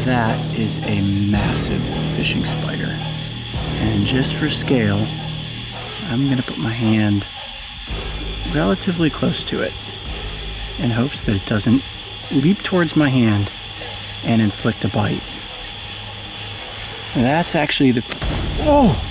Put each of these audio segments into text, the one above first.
That is a massive fishing spider. And just for scale, I'm gonna put my hand relatively close to it in hopes that it doesn't leap towards my hand and inflict a bite. And that's actually the, oh!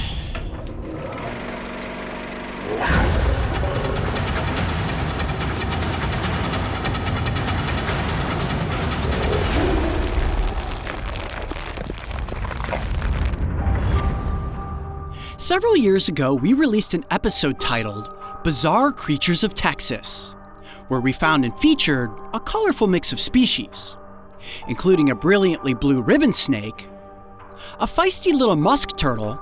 Several years ago, we released an episode titled Bizarre Creatures of Texas, where we found and featured a colorful mix of species, including a brilliantly blue ribbon snake, a feisty little musk turtle,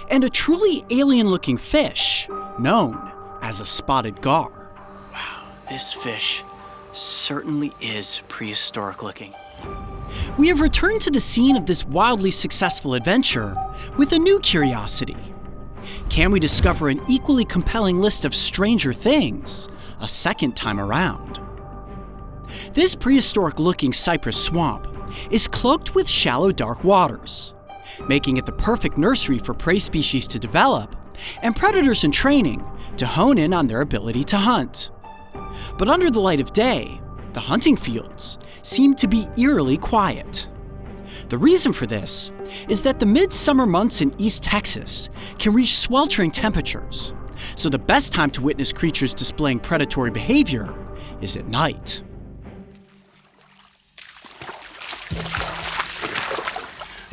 and a truly alien-looking fish known as a spotted gar. Wow, this fish certainly is prehistoric looking. We have returned to the scene of this wildly successful adventure with a new curiosity. Can we discover an equally compelling list of stranger things a second time around? This prehistoric-looking cypress swamp is cloaked with shallow, dark waters, making it the perfect nursery for prey species to develop and predators in training to hone in on their ability to hunt. But under the light of day, the hunting fields seem to be eerily quiet. The reason for this is that the midsummer months in East Texas can reach sweltering temperatures, so the best time to witness creatures displaying predatory behavior is at night.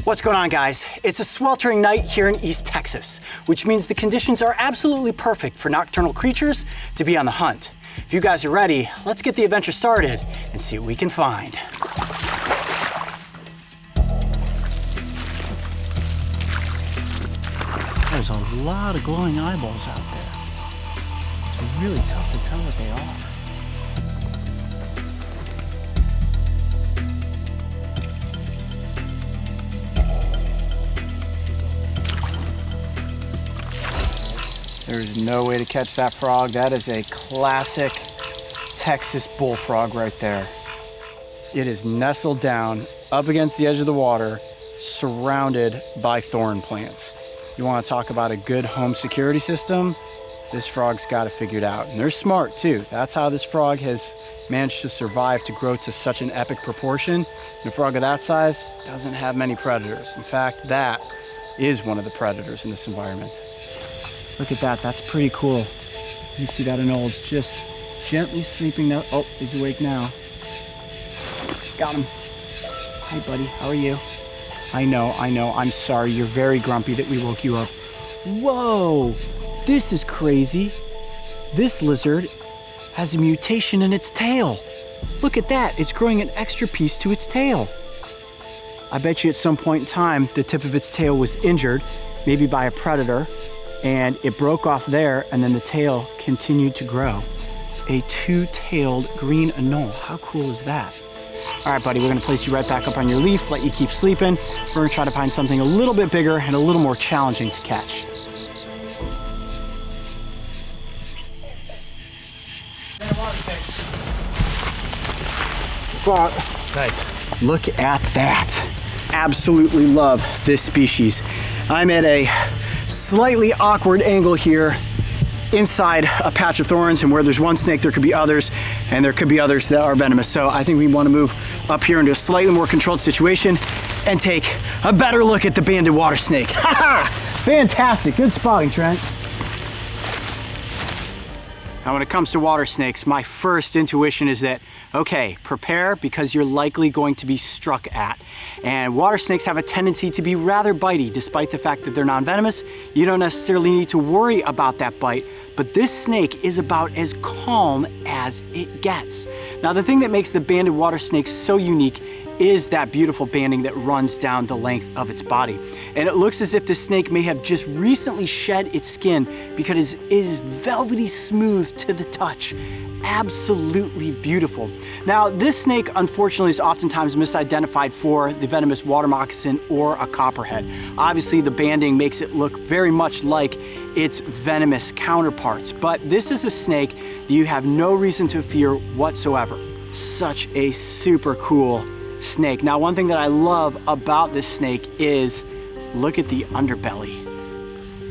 What's going on, guys? It's a sweltering night here in East Texas, which means the conditions are absolutely perfect for nocturnal creatures to be on the hunt. If you guys are ready, let's get the adventure started and see what we can find. There's a lot of glowing eyeballs out there. It's really tough to tell what they are. There's no way to catch that frog. That is a classic Texas bullfrog right there. It is nestled down up against the edge of the water, surrounded by thorn plants. You want to talk about a good home security system? This frog's got it figured out. And they're smart too. That's how this frog has managed to survive to grow to such an epic proportion. And a frog of that size doesn't have many predators. In fact, that is one of the predators in this environment. Look at that, that's pretty cool. You see that anole's just gently sleeping now. Oh, he's awake now. Got him. Hi buddy, how are you? I know, I'm sorry, you're very grumpy that we woke you up. Whoa, this is crazy. This lizard has a mutation in its tail. Look at that, it's growing an extra piece to its tail. I bet you at some point in time, the tip of its tail was injured, maybe by a predator, and it broke off there, and then the tail continued to grow. A two-tailed green anole. How cool is that? All right, buddy, we're gonna place you right back up on your leaf, let you keep sleeping. We're gonna try to find something a little bit bigger and a little more challenging to catch. Nice. Look at that. Absolutely love this species. I'm at a slightly awkward angle here inside a patch of thorns, and where there's one snake, there could be others, and there could be others that are venomous. So I think we want to move up here into a slightly more controlled situation and take a better look at the banded water snake. Ha! Fantastic, good spotting, Trent. Now, when it comes to water snakes, my first intuition is that, okay, prepare because you're likely going to be struck at. And water snakes have a tendency to be rather bitey, despite the fact that they're non-venomous. You don't necessarily need to worry about that bite, but this snake is about as calm as it gets. Now, the thing that makes the banded water snake so unique is that beautiful banding that runs down the length of its body. And it looks as if the snake may have just recently shed its skin because it is velvety smooth to the touch. Absolutely beautiful. Now, this snake, unfortunately, is oftentimes misidentified for the venomous water moccasin or a copperhead. Obviously, the banding makes it look very much like its venomous counterparts, but this is a snake that you have no reason to fear whatsoever. Such a super cool snake. Now, one thing that I love about this snake is look at the underbelly.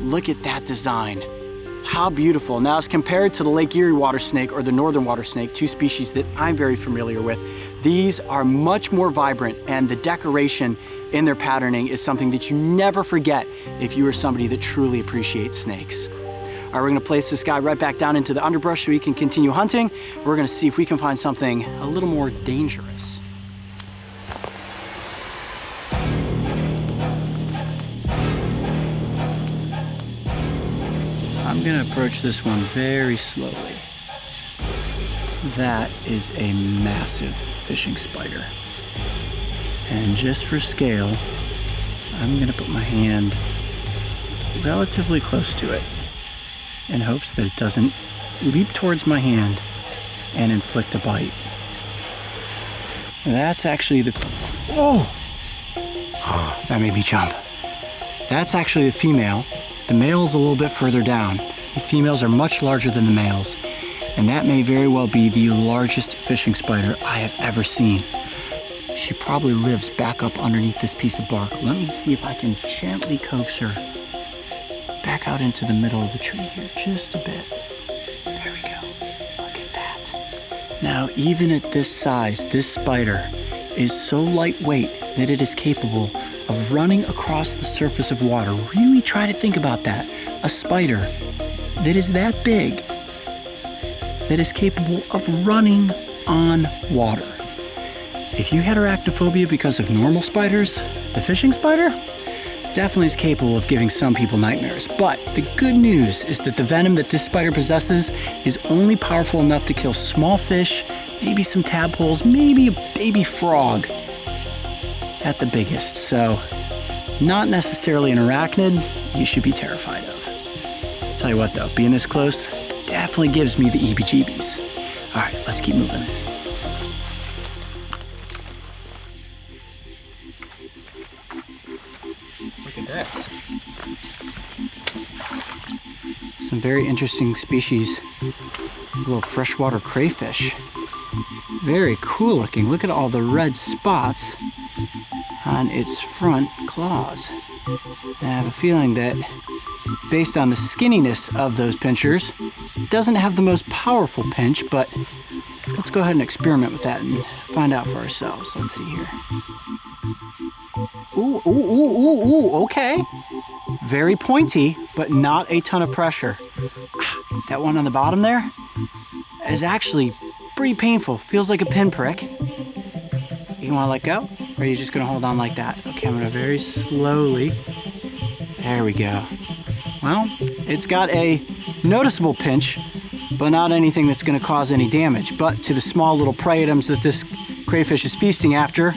Look at that design. How beautiful. Now, as compared to the Lake Erie water snake or the northern water snake, two species that I'm very familiar with, these are much more vibrant, and the decoration in their patterning is something that you never forget if you are somebody that truly appreciates snakes. All right, we're gonna place this guy right back down into the underbrush so he can continue hunting. We're gonna see if we can find something a little more dangerous. I'm gonna approach this one very slowly. That is a massive fishing spider. And just for scale, I'm gonna put my hand relatively close to it in hopes that it doesn't leap towards my hand and inflict a bite. And that's actually the, oh, that made me jump. That's actually the female. The male is a little bit further down. The females are much larger than the males, and that may very well be the largest fishing spider I have ever seen. She probably lives back up underneath this piece of bark. Let me see if I can gently coax her back out into the middle of the tree here, just a bit. There we go. Look at that. Now, even at this size, this spider is so lightweight that it is capable of running across the surface of water. Really try to think about that. A spider that is that big, that is capable of running on water. If you had arachnophobia because of normal spiders, the fishing spider definitely is capable of giving some people nightmares. But the good news is that the venom that this spider possesses is only powerful enough to kill small fish, maybe some tadpoles, maybe a baby frog at the biggest. So, not necessarily an arachnid you should be terrified of. Tell you what though, being this close definitely gives me the heebie-jeebies. All right, let's keep moving. Look at this. Some very interesting species. Little freshwater crayfish. Very cool looking. Look at all the red spots on its front claws. I have a feeling that based on the skinniness of those pinchers, it doesn't have the most powerful pinch, but let's go ahead and experiment with that and find out for ourselves. Let's see here. Ooh, ooh, ooh, ooh, ooh, okay. Very pointy, but not a ton of pressure. That one on the bottom there is actually pretty painful. Feels like a pinprick. You wanna let go? Or are you just gonna hold on like that? Okay, I'm gonna very slowly. There we go. Well, it's got a noticeable pinch, but not anything that's gonna cause any damage. But to the small little prey items that this crayfish is feasting after,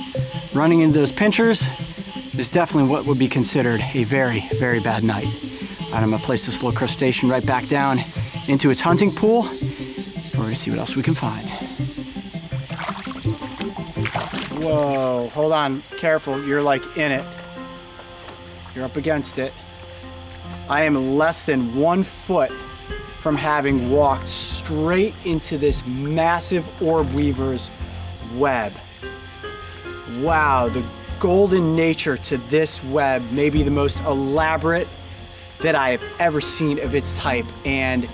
running into those pinchers is definitely what would be considered a very, very bad night. All right, I'm gonna place this little crustacean right back down into its hunting pool. We're gonna see what else we can find. Whoa, hold on, careful, you're like in it. You're up against it. I am less than 1 foot from having walked straight into this massive orb weaver's web. Wow, the golden nature to this web may be the most elaborate that I have ever seen of its type. And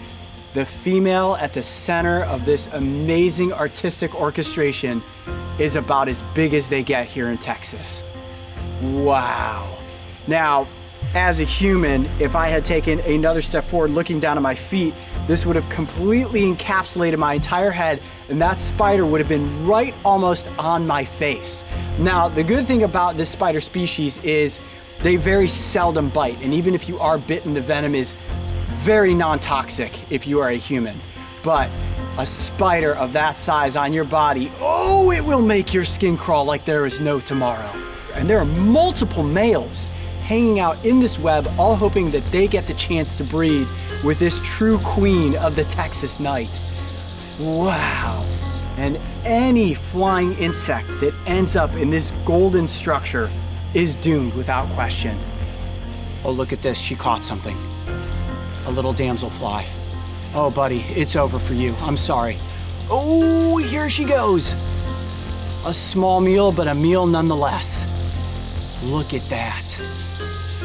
the female at the center of this amazing artistic orchestration is about as big as they get here in Texas. Wow. Now, as a human, if I had taken another step forward looking down at my feet, this would have completely encapsulated my entire head, and that spider would have been right almost on my face. Now, the good thing about this spider species is they very seldom bite, and even if you are bitten, the venom is very non-toxic if you are a human. But a spider of that size on your body, oh, it will make your skin crawl like there is no tomorrow. And there are multiple males hanging out in this web, all hoping that they get the chance to breed with this true queen of the Texas night. Wow. And any flying insect that ends up in this golden structure is doomed without question. Oh, look at this, she caught something. A little damselfly. Oh, buddy, it's over for you. I'm sorry. Oh, here she goes. A small meal, but a meal nonetheless. Look at that.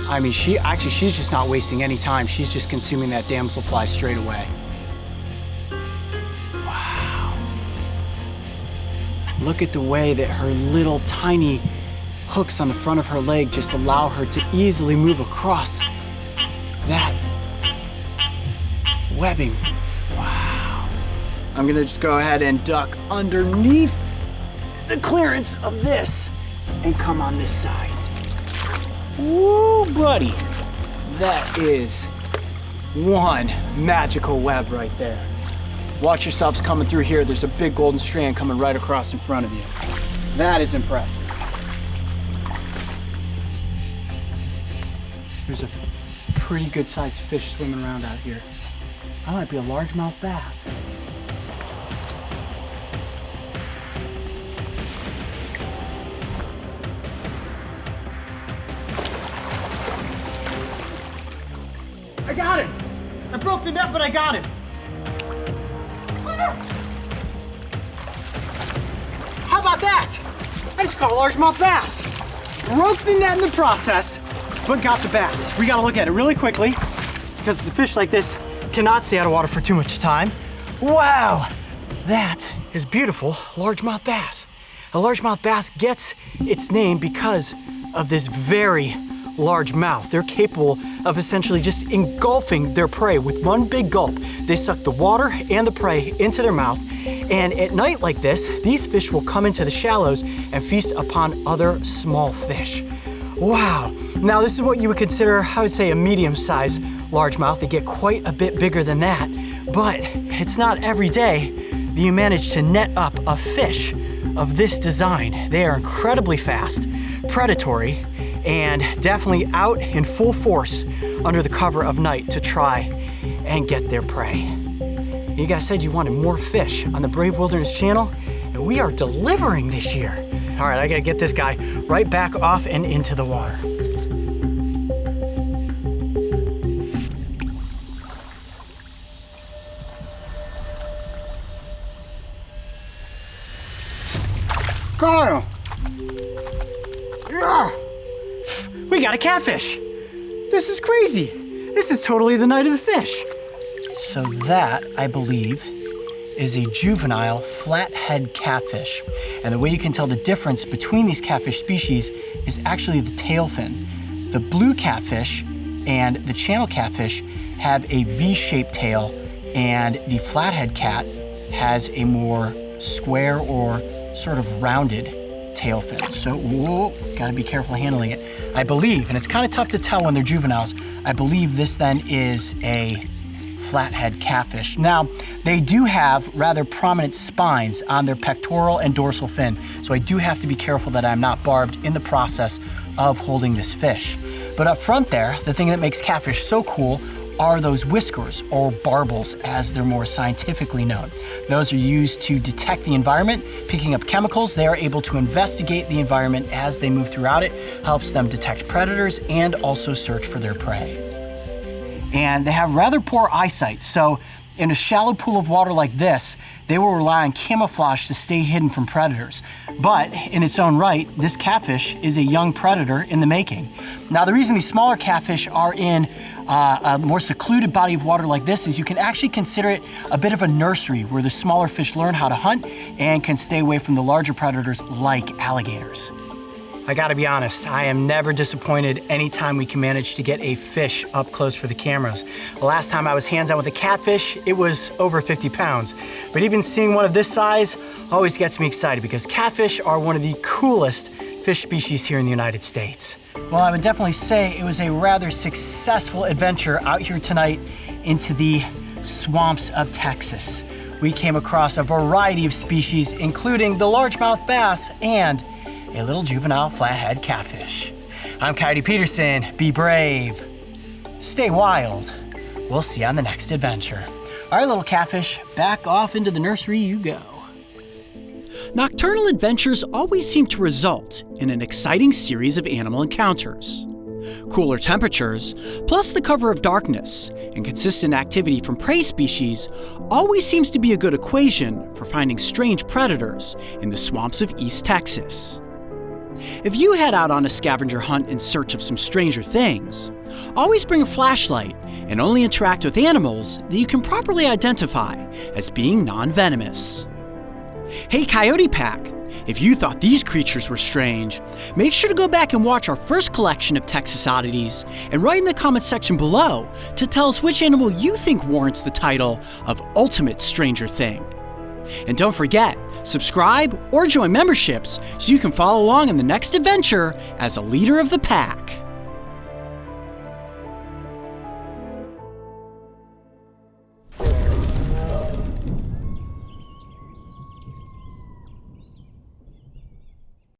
I mean, she's just not wasting any time. She's just consuming that damselfly straight away. Wow. Look at the way that her little tiny hooks on the front of her leg just allow her to easily move across that webbing. Wow. I'm gonna just go ahead and duck underneath the clearance of this and come on this side. Woo, buddy. That is one magical web right there. Watch yourselves coming through here. There's a big golden strand coming right across in front of you. That is impressive. There's a pretty good sized fish swimming around out here. That might be a largemouth bass. I got him! I broke the net, but I got him! How about that? I just caught a largemouth bass. Broke the net in the process, but got the bass. We gotta look at it really quickly because the fish like this cannot stay out of water for too much time. Wow, that is beautiful largemouth bass. A largemouth bass gets its name because of this very large mouth. They're capable of essentially just engulfing their prey with one big gulp. They suck the water and the prey into their mouth, and at night like this, these fish will come into the shallows and feast upon other small fish. Wow. Now this is what you would consider, I would say, a medium-sized largemouth. They get quite a bit bigger than that, but it's not every day that you manage to net up a fish of this design. They are incredibly fast, predatory, and definitely out in full force under the cover of night to try and get their prey. You guys said you wanted more fish on the Brave Wilderness channel, and we are delivering this year. All right, I gotta get this guy right back off and into the water. Got him! Yeah! We got a catfish. This is crazy. This is totally the night of the fish. So that, I believe, is a juvenile flathead catfish. And the way you can tell the difference between these catfish species is actually the tail fin. The blue catfish and the channel catfish have a V-shaped tail, and the flathead cat has a more square or sort of rounded tail fin. So, whoa, gotta be careful handling it. I believe, and it's kind of tough to tell when they're juveniles, I believe this then is a flathead catfish. Now, they do have rather prominent spines on their pectoral and dorsal fin, so I do have to be careful that I'm not barbed in the process of holding this fish. But up front there, the thing that makes catfish so cool are those whiskers, or barbels as they're more scientifically known. Those are used to detect the environment, picking up chemicals. They are able to investigate the environment as they move throughout it, helps them detect predators and also search for their prey. And they have rather poor eyesight, so in a shallow pool of water like this, they will rely on camouflage to stay hidden from predators. But in its own right, this catfish is a young predator in the making. Now, the reason these smaller catfish are in a more secluded body of water like this is you can actually consider it a bit of a nursery where the smaller fish learn how to hunt and can stay away from the larger predators like alligators. I gotta be honest, I am never disappointed anytime we can manage to get a fish up close for the cameras. The last time I was hands-on with a catfish, it was over 50 pounds. But even seeing one of this size always gets me excited because catfish are one of the coolest fish species here in the United States. Well, I would definitely say it was a rather successful adventure out here tonight into the swamps of Texas. We came across a variety of species, including the largemouth bass and a little juvenile flathead catfish. I'm Coyote Peterson. Be brave. Stay wild. We'll see you on the next adventure. All right, little catfish, back off into the nursery you go. Nocturnal adventures always seem to result in an exciting series of animal encounters. Cooler temperatures, plus the cover of darkness and consistent activity from prey species always seems to be a good equation for finding strange predators in the swamps of East Texas. If you head out on a scavenger hunt in search of some stranger things, always bring a flashlight and only interact with animals that you can properly identify as being non-venomous. Hey Coyote Pack, if you thought these creatures were strange, make sure to go back and watch our first collection of Texas oddities and write in the comments section below to tell us which animal you think warrants the title of Ultimate Stranger Thing. And don't forget, subscribe or join memberships so you can follow along in the next adventure as a leader of the pack.